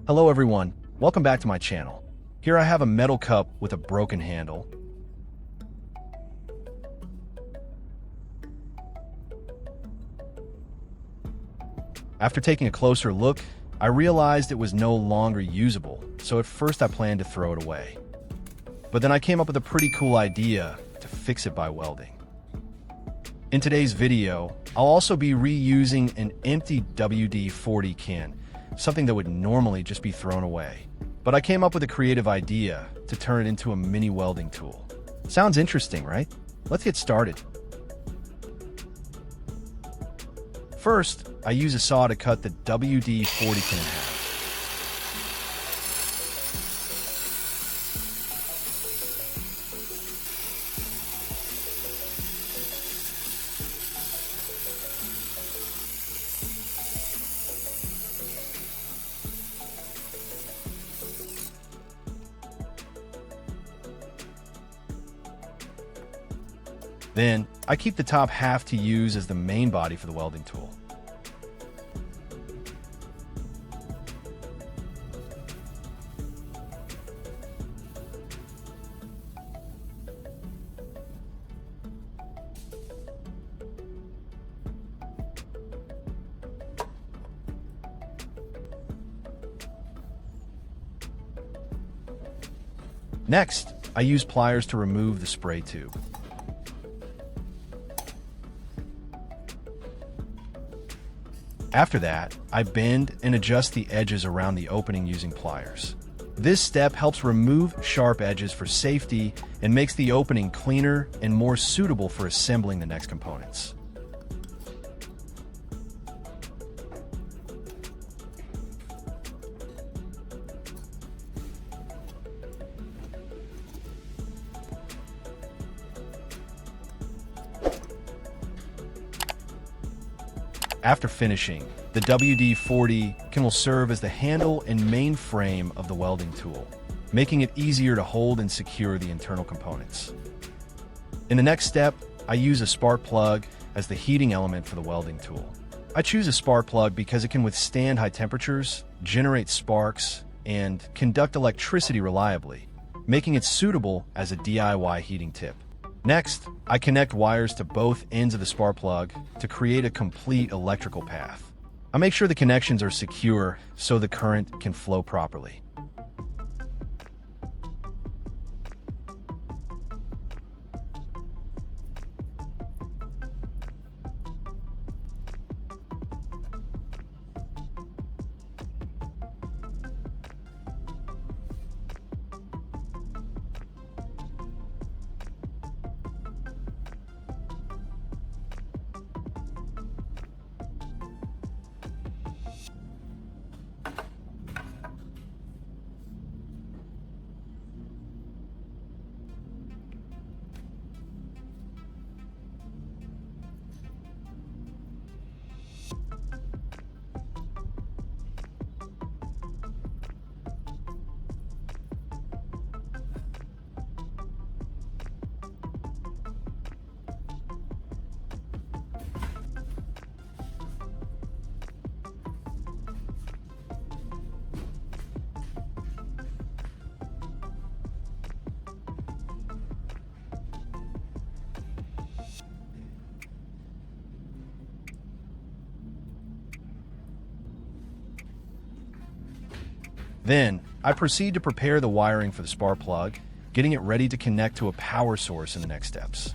Hello everyone, welcome back to my channel. Here I have a metal cup with a broken handle. After taking a closer look, I realized it was no longer usable, so at first I planned to throw it away. But then I came up with a pretty cool idea to fix it by welding. In today's video, I'll also be reusing an empty WD-40 can, something that would normally just be thrown away. But I came up with a creative idea to turn it into a mini welding tool. Sounds interesting, right? Let's get started. First, I use a saw to cut the WD-40 can in half. Then, I keep the top half to use as the main body for the welding tool. Next, I use pliers to remove the spray tube. After that, I bend and adjust the edges around the opening using pliers. This step helps remove sharp edges for safety and makes the opening cleaner and more suitable for assembling the next components. After finishing, the WD-40 will serve as the handle and main frame of the welding tool, making it easier to hold and secure the internal components. In the next step, I use a spark plug as the heating element for the welding tool. I choose a spark plug because it can withstand high temperatures, generate sparks, and conduct electricity reliably, making it suitable as a DIY heating tip. Next, I connect wires to both ends of the spark plug to create a complete electrical path. I make sure the connections are secure so the current can flow properly. Then, I proceed to prepare the wiring for the spark plug, getting it ready to connect to a power source in the next steps.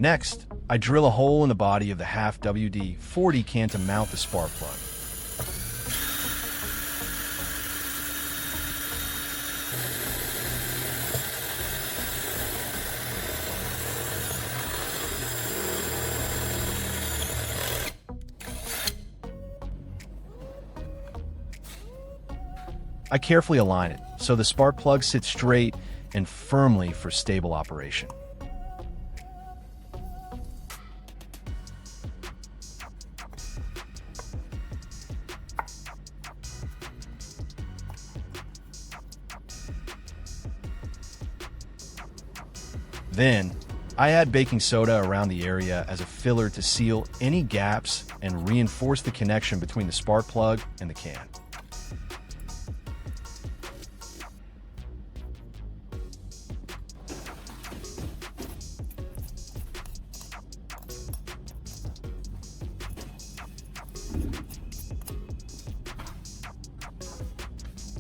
Next, I drill a hole in the body of the half WD-40 can to mount the spark plug. I carefully align it so the spark plug sits straight and firmly for stable operation. Then, I add baking soda around the area as a filler to seal any gaps and reinforce the connection between the spark plug and the can.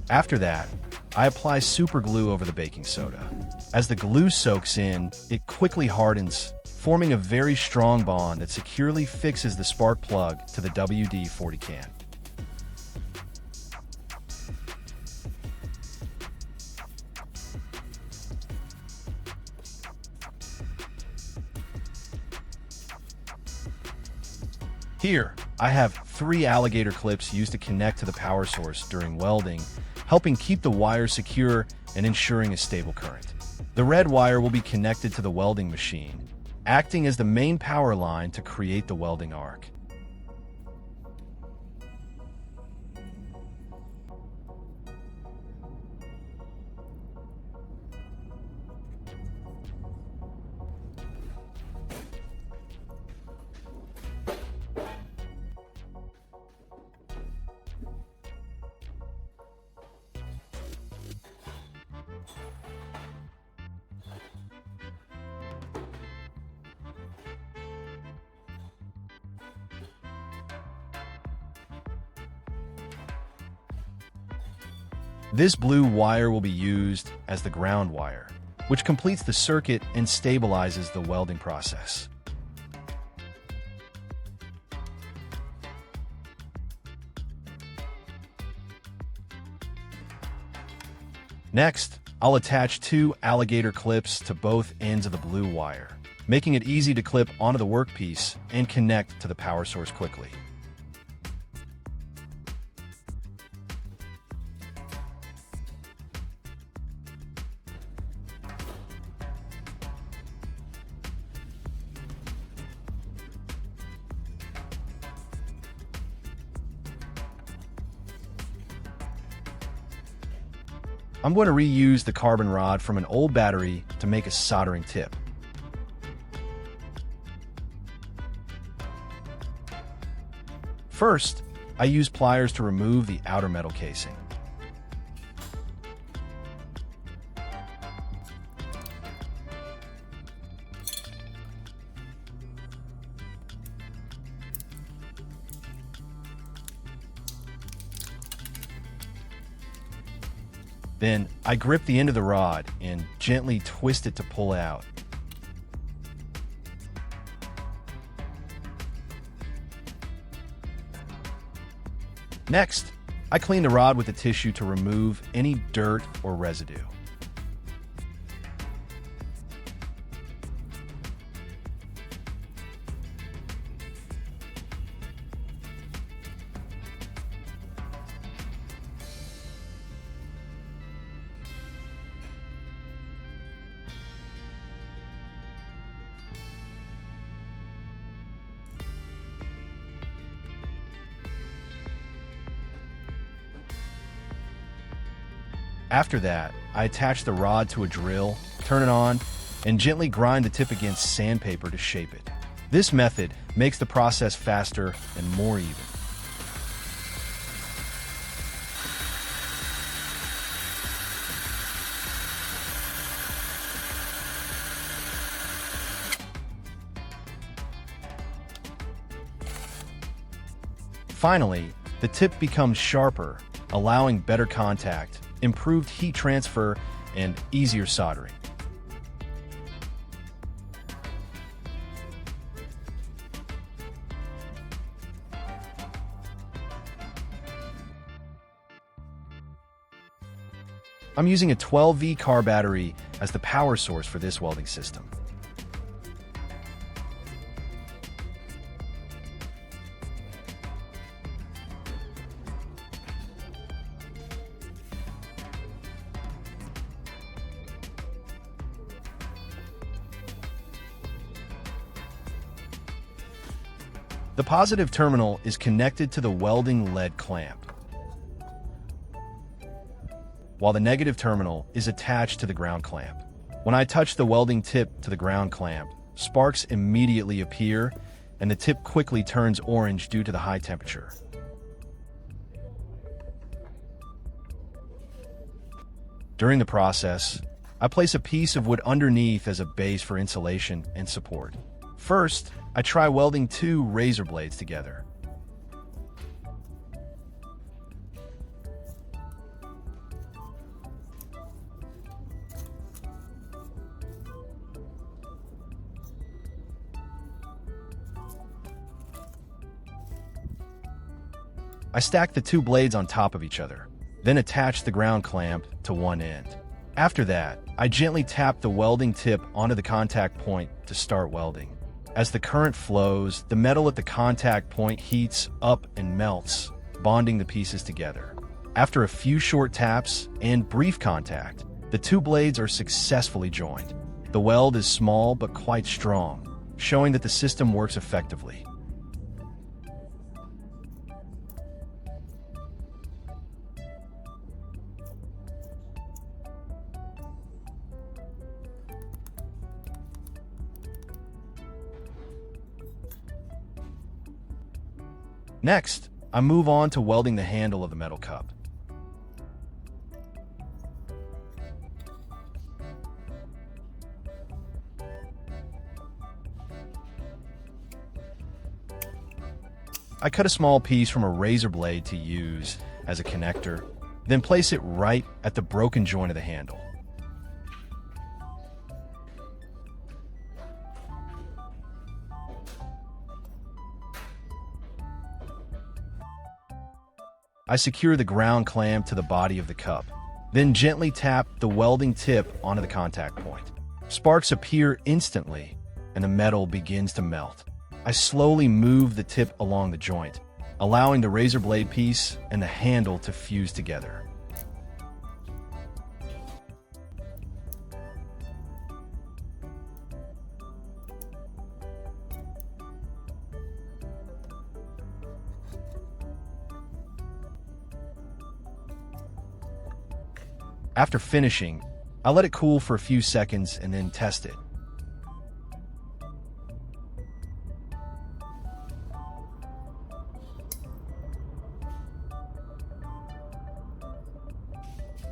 After that, I apply super glue over the baking soda. As the glue soaks in, it quickly hardens, forming a very strong bond that securely fixes the spark plug to the WD-40 can. Here, I have 3 alligator clips used to connect to the power source during welding, helping keep the wire secure and ensuring a stable current. The red wire will be connected to the welding machine, acting as the main power line to create the welding arc. This blue wire will be used as the ground wire, which completes the circuit and stabilizes the welding process. Next, I'll attach 2 alligator clips to both ends of the blue wire, making it easy to clip onto the workpiece and connect to the power source quickly. I'm going to reuse the carbon rod from an old battery to make a soldering tip. First, I use pliers to remove the outer metal casing. Then, I grip the end of the rod and gently twist it to pull out. Next, I clean the rod with a tissue to remove any dirt or residue. After that, I attach the rod to a drill, turn it on, and gently grind the tip against sandpaper to shape it. This method makes the process faster and more even. Finally, the tip becomes sharper, allowing better contact, improved heat transfer, and easier soldering. I'm using a 12V car battery as the power source for this welding system. The positive terminal is connected to the welding lead clamp, while the negative terminal is attached to the ground clamp. When I touch the welding tip to the ground clamp, sparks immediately appear and the tip quickly turns orange due to the high temperature. During the process, I place a piece of wood underneath as a base for insulation and support. First, I try welding 2 razor blades together. I stack the 2 blades on top of each other, then attach the ground clamp to one end. After that, I gently tap the welding tip onto the contact point to start welding. As the current flows, the metal at the contact point heats up and melts, bonding the pieces together. After a few short taps and brief contact, the 2 blades are successfully joined. The weld is small but quite strong, showing that the system works effectively. Next, I move on to welding the handle of the metal cup. I cut a small piece from a razor blade to use as a connector, then place it right at the broken joint of the handle. I secure the ground clamp to the body of the cup, then gently tap the welding tip onto the contact point. Sparks appear instantly, and the metal begins to melt. I slowly move the tip along the joint, allowing the razor blade piece and the handle to fuse together. After finishing, I let it cool for a few seconds and then test it.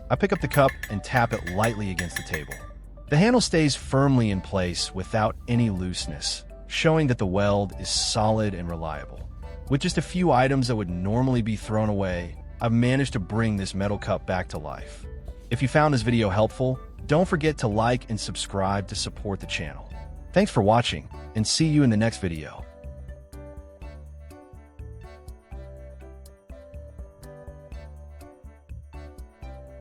I pick up the cup and tap it lightly against the table. The handle stays firmly in place without any looseness, showing that the weld is solid and reliable. With just a few items that would normally be thrown away, I've managed to bring this metal cup back to life. If you found this video helpful, don't forget to like and subscribe to support the channel. Thanks for watching, and see you in the next video.